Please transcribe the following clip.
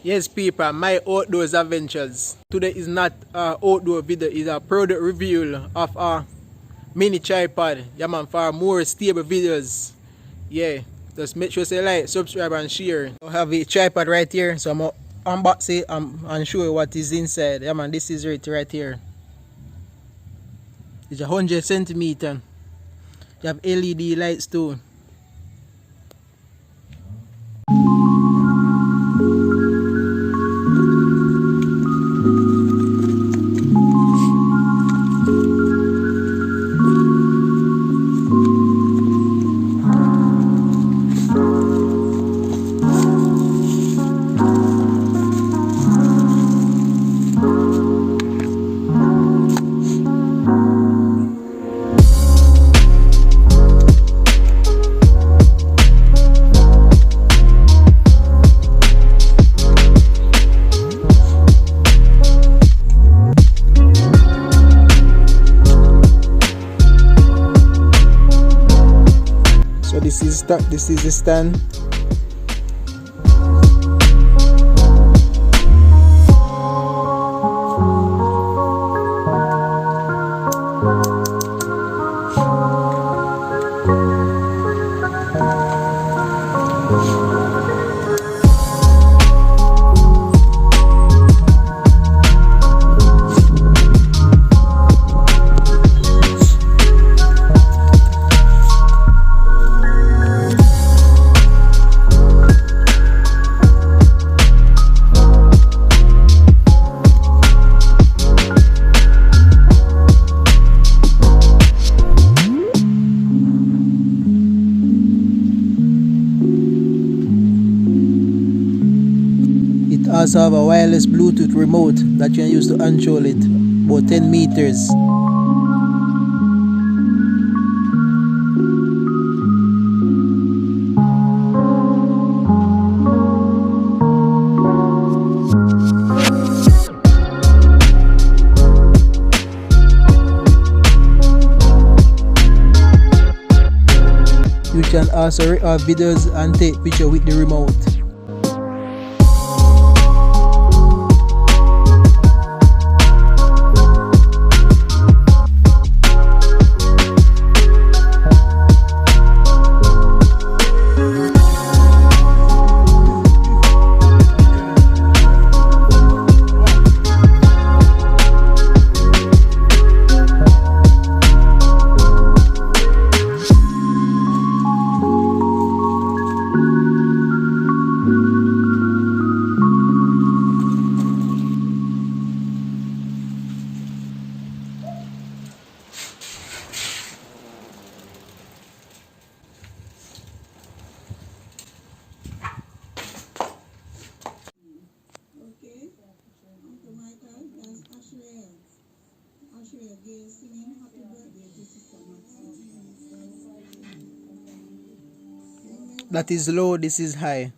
Yes people, my outdoors adventures. Today is not an outdoor video, it's a product review of a mini tripod. Yeah man, for more stable videos. Yeah, just make sure you like, subscribe and share. I have a tripod right here, so I'm gonna unbox it and show you what is inside. Yeah man, this is it right here. It's 100 centimeter. You have LED lights too. So this is the stand. Also have a wireless Bluetooth remote that you can use to control it, about 10 meters. You can also record videos and take pictures with the remote. That is low, this is high.